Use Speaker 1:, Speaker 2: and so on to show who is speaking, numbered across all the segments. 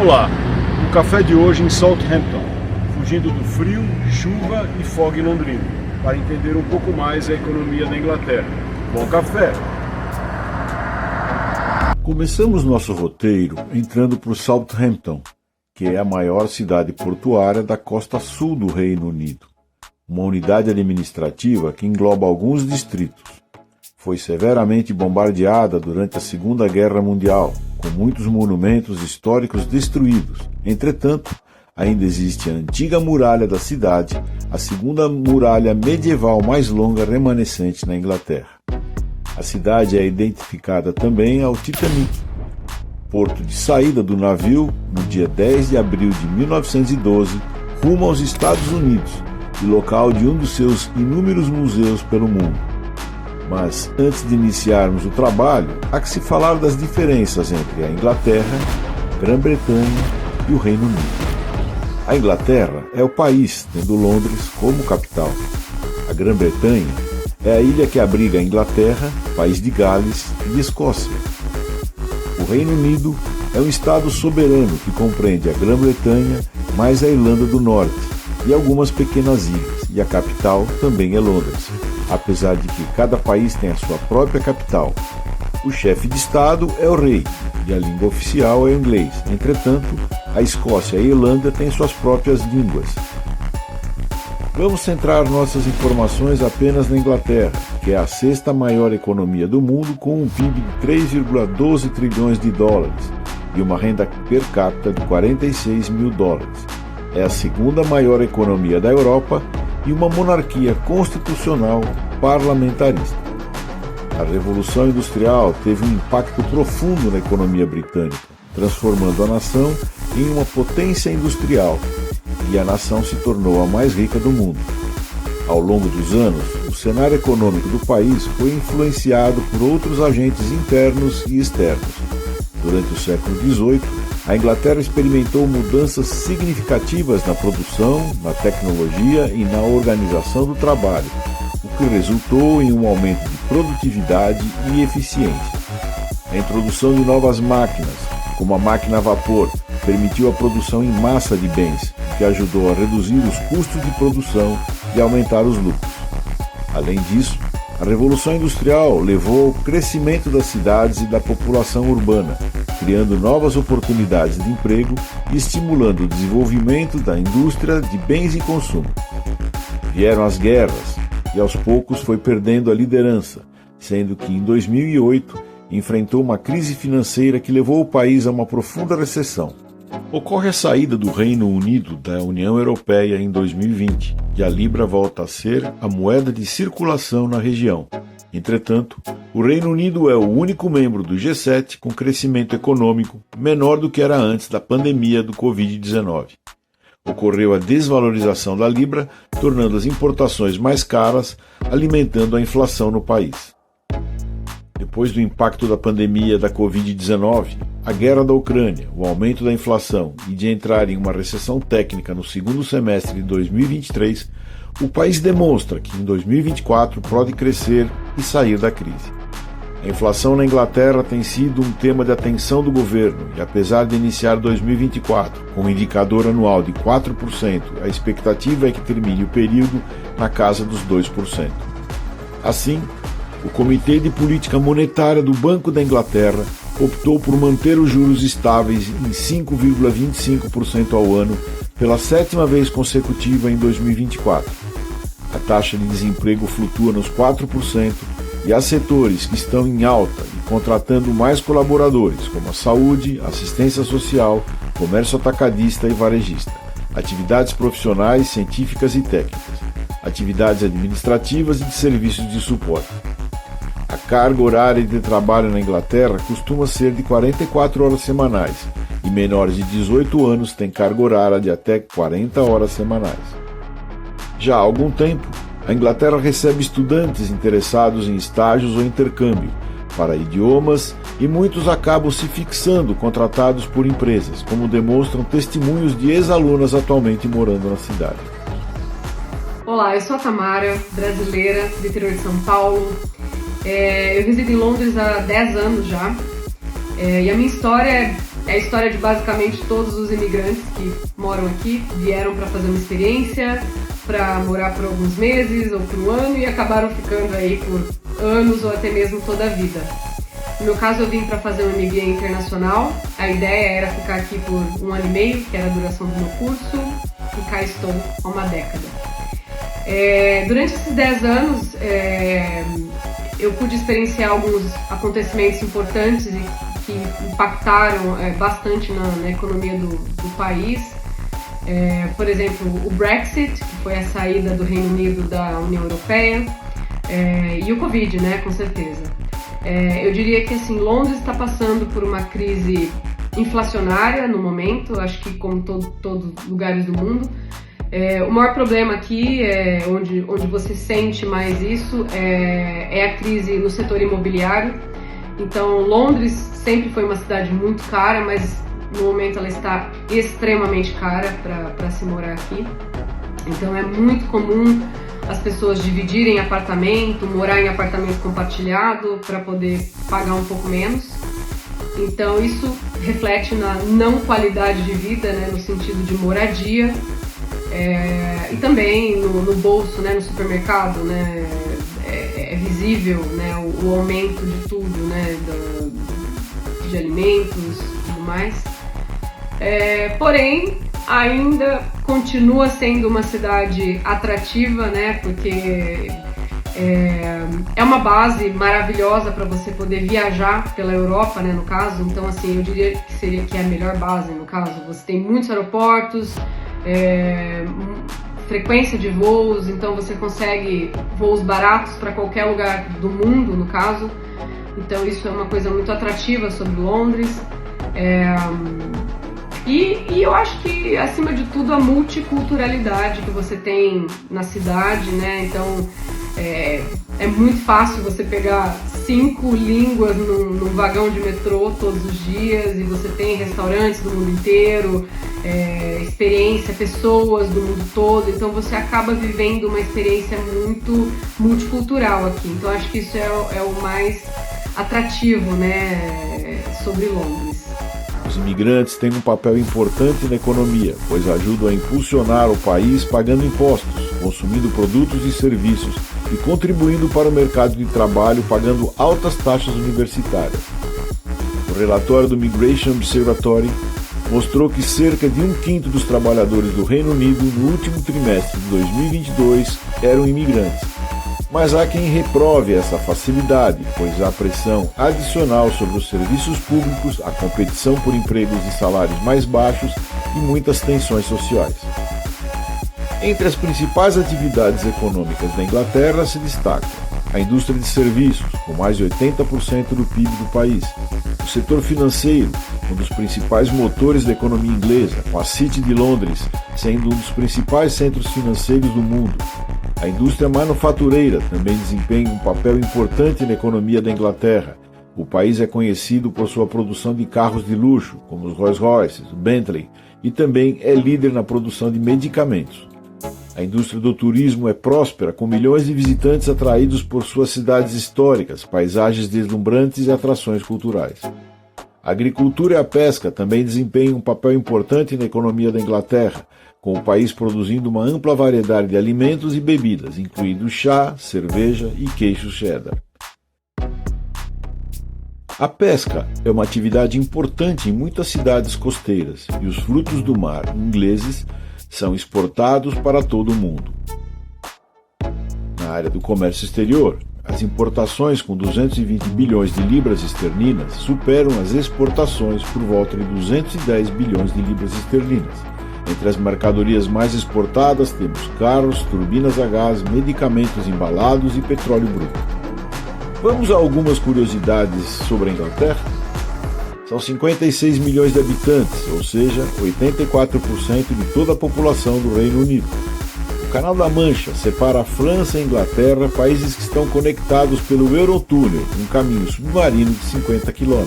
Speaker 1: Olá, o café de hoje em Southampton, fugindo do frio, chuva e fog londrino, para entender um pouco mais a economia da Inglaterra. Bom café!
Speaker 2: Começamos nosso roteiro entrando por Southampton, que é a maior cidade portuária da costa sul do Reino Unido, uma unidade administrativa que engloba alguns distritos. Foi severamente bombardeada durante a Segunda Guerra Mundial, com muitos monumentos históricos destruídos. Entretanto, ainda existe a antiga muralha da cidade, a segunda muralha medieval mais longa remanescente na Inglaterra. A cidade é identificada também ao Titanic, porto de saída do navio no dia 10 de abril de 1912, rumo aos Estados Unidos, e local de um dos seus inúmeros museus pelo mundo. Mas, antes de iniciarmos o trabalho, há que se falar das diferenças entre a Inglaterra, Grã-Bretanha e o Reino Unido. A Inglaterra é o país, tendo Londres como capital. A Grã-Bretanha é a ilha que abriga a Inglaterra, País de Gales e Escócia. O Reino Unido é um estado soberano que compreende a Grã-Bretanha mais a Irlanda do Norte e algumas pequenas ilhas, e a capital também é Londres, apesar de que cada país tem a sua própria capital. O chefe de Estado é o rei, e a língua oficial é o inglês. Entretanto, a Escócia e a Irlanda têm suas próprias línguas. Vamos centrar nossas informações apenas na Inglaterra, que é a sexta maior economia do mundo, com um PIB de 3,12 trilhões de dólares e uma renda per capita de 46 mil dólares. É a segunda maior economia da Europa e uma monarquia constitucional parlamentarista. A Revolução Industrial teve um impacto profundo na economia britânica, transformando a nação em uma potência industrial, e a nação se tornou a mais rica do mundo. Ao longo dos anos, o cenário econômico do país foi influenciado por outros agentes internos e externos. Durante o século XVIII, a Inglaterra experimentou mudanças significativas na produção, na tecnologia e na organização do trabalho, o que resultou em um aumento de produtividade e eficiência. A introdução de novas máquinas, como a máquina a vapor, permitiu a produção em massa de bens, o que ajudou a reduzir os custos de produção e aumentar os lucros. Além disso, a Revolução Industrial levou ao crescimento das cidades e da população urbana, criando novas oportunidades de emprego e estimulando o desenvolvimento da indústria de bens e consumo. Vieram as guerras e aos poucos foi perdendo a liderança, sendo que em 2008 enfrentou uma crise financeira que levou o país a uma profunda recessão. Ocorre a saída do Reino Unido da União Europeia em 2020 e a Libra volta a ser a moeda de circulação na região. Entretanto, o Reino Unido é o único membro do G7 com crescimento econômico menor do que era antes da pandemia do Covid-19. Ocorreu a desvalorização da Libra, tornando as importações mais caras, alimentando a inflação no país. Depois do impacto da pandemia da Covid-19, a guerra da Ucrânia, o aumento da inflação e de entrar em uma recessão técnica no segundo semestre de 2023, o país demonstra que em 2024 pode crescer e sair da crise. A inflação na Inglaterra tem sido um tema de atenção do governo e, apesar de iniciar 2024 com um indicador anual de 4%, a expectativa é que termine o período na casa dos 2%. Assim, o Comitê de Política Monetária do Banco da Inglaterra optou por manter os juros estáveis em 5,25% ao ano pela sétima vez consecutiva em 2024. A taxa de desemprego flutua nos 4% e há setores que estão em alta e contratando mais colaboradores, como a saúde, assistência social, comércio atacadista e varejista, atividades profissionais, científicas e técnicas, atividades administrativas e de serviços de suporte. A carga horária de trabalho na Inglaterra costuma ser de 44 horas semanais e menores de 18 anos têm carga horária de até 40 horas semanais. Já há algum tempo, a Inglaterra recebe estudantes interessados em estágios ou intercâmbio para idiomas e muitos acabam se fixando contratados por empresas, como demonstram testemunhos de ex-alunas atualmente morando na cidade.
Speaker 3: Olá, eu sou a Tamara, brasileira do interior de São Paulo. Eu resido em Londres há 10 anos já. E a minha história é a história de basicamente todos os imigrantes que moram aqui, vieram para fazer uma experiência, para morar por alguns meses ou por um ano e acabaram ficando aí por anos ou até mesmo toda a vida. No meu caso, eu vim para fazer um MBA internacional. A ideia era ficar aqui por 1 ano e meio, que era a duração do meu curso, e cá estou há uma década. Durante esses 10 anos, eu pude experienciar alguns acontecimentos importantes e que impactaram bastante na economia do país. Por exemplo, o Brexit, que foi a saída do Reino Unido da União Europeia, e o Covid, né, com certeza. Eu diria que assim, Londres está passando por uma crise inflacionária no momento, acho que como todos os lugares do mundo. O maior problema aqui, onde você sente mais isso, é a crise no setor imobiliário. Então, Londres sempre foi uma cidade muito cara, mas no momento ela está extremamente cara para se morar aqui. Então, é muito comum as pessoas dividirem apartamento, morar em apartamento compartilhado para poder pagar um pouco menos. Então, isso reflete na não qualidade de vida, né, no sentido de moradia. E também no bolso, né, no supermercado, né, é visível, né, o aumento de tudo, né, de alimentos e tudo mais. Porém, ainda continua sendo uma cidade atrativa, né, porque é uma base maravilhosa para você poder viajar pela Europa, né, no caso. Então, assim, eu diria que é a melhor base, no caso. Você tem muitos aeroportos, frequência de voos, então você consegue voos baratos para qualquer lugar do mundo, no caso. Então isso é uma coisa muito atrativa sobre Londres. E eu acho que, acima de tudo, a multiculturalidade que você tem na cidade, né? Então é muito fácil você pegar 5 línguas num vagão de metrô todos os dias, e você tem restaurantes do mundo inteiro, experiência, pessoas do mundo todo, então você acaba vivendo uma experiência muito multicultural aqui. Então acho que isso é o mais atrativo, né, sobre Londres.
Speaker 2: Os imigrantes têm um papel importante na economia, pois ajudam a impulsionar o país pagando impostos, consumindo produtos e serviços e contribuindo para o mercado de trabalho pagando altas taxas universitárias. O relatório do Migration Observatory mostrou que cerca de 1/5 dos trabalhadores do Reino Unido no último trimestre de 2022 eram imigrantes. Mas há quem reprove essa facilidade, pois há pressão adicional sobre os serviços públicos, a competição por empregos e salários mais baixos e muitas tensões sociais. Entre as principais atividades econômicas da Inglaterra se destaca a indústria de serviços, com mais de 80% do PIB do país, o setor financeiro, um dos principais motores da economia inglesa, com a City de Londres sendo um dos principais centros financeiros do mundo. A indústria manufatureira também desempenha um papel importante na economia da Inglaterra. O país é conhecido por sua produção de carros de luxo, como os Rolls-Royce, o Bentley, e também é líder na produção de medicamentos. A indústria do turismo é próspera, com milhões de visitantes atraídos por suas cidades históricas, paisagens deslumbrantes e atrações culturais. A agricultura e a pesca também desempenham um papel importante na economia da Inglaterra, com o país produzindo uma ampla variedade de alimentos e bebidas, incluindo chá, cerveja e queijo cheddar. A pesca é uma atividade importante em muitas cidades costeiras e os frutos do mar ingleses são exportados para todo o mundo. Na área do comércio exterior, as importações com 220 bilhões de libras esterlinas superam as exportações por volta de 210 bilhões de libras esterlinas. Entre as mercadorias mais exportadas temos carros, turbinas a gás, medicamentos embalados e petróleo bruto. Vamos a algumas curiosidades sobre a Inglaterra? São 56 milhões de habitantes, ou seja, 84% de toda a população do Reino Unido. O Canal da Mancha separa a França e a Inglaterra, países que estão conectados pelo Eurotúnel, um caminho submarino de 50 km.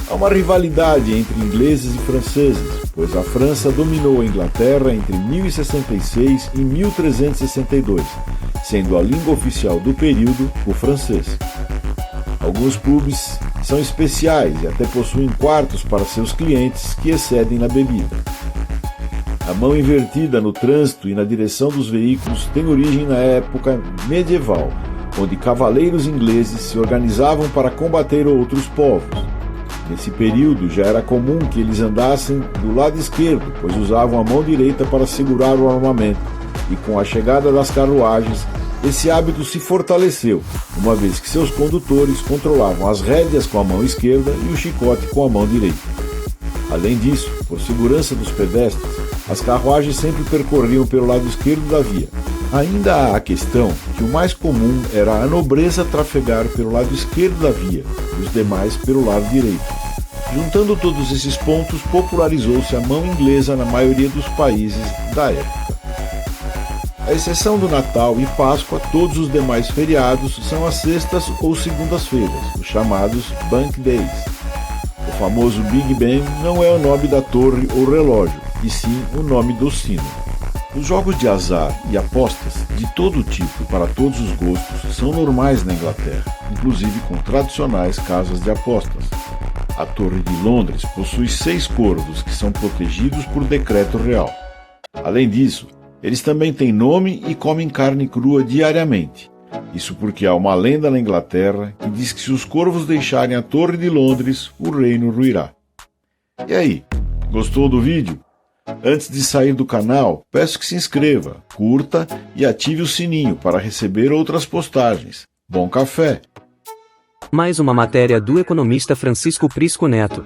Speaker 2: Há uma rivalidade entre ingleses e franceses, pois a França dominou a Inglaterra entre 1066 e 1362, sendo a língua oficial do período o francês. Alguns pubs São especiais e até possuem quartos para seus clientes que excedem na bebida. A mão invertida no trânsito e na direção dos veículos tem origem na época medieval, onde cavaleiros ingleses se organizavam para combater outros povos. Nesse período já era comum que eles andassem do lado esquerdo, pois usavam a mão direita para segurar o armamento, e com a chegada das carruagens, esse hábito se fortaleceu, uma vez que seus condutores controlavam as rédeas com a mão esquerda e o chicote com a mão direita. Além disso, por segurança dos pedestres, as carruagens sempre percorriam pelo lado esquerdo da via. Ainda há a questão que o mais comum era a nobreza trafegar pelo lado esquerdo da via e os demais pelo lado direito. Juntando todos esses pontos, popularizou-se a mão inglesa na maioria dos países da época. À exceção do Natal e Páscoa, todos os demais feriados são às sextas ou segundas-feiras, os chamados Bank Days. O famoso Big Ben não é o nome da torre ou relógio, e sim o nome do sino. Os jogos de azar e apostas de todo tipo e para todos os gostos são normais na Inglaterra, inclusive com tradicionais casas de apostas. A Torre de Londres possui 6 corvos que são protegidos por decreto real. Além disso, eles também têm nome e comem carne crua diariamente. Isso porque há uma lenda na Inglaterra que diz que se os corvos deixarem a Torre de Londres, o reino ruirá. E aí, gostou do vídeo? Antes de sair do canal, peço que se inscreva, curta e ative o sininho para receber outras postagens. Bom café!
Speaker 4: Mais uma matéria do economista Francisco Prisco Neto.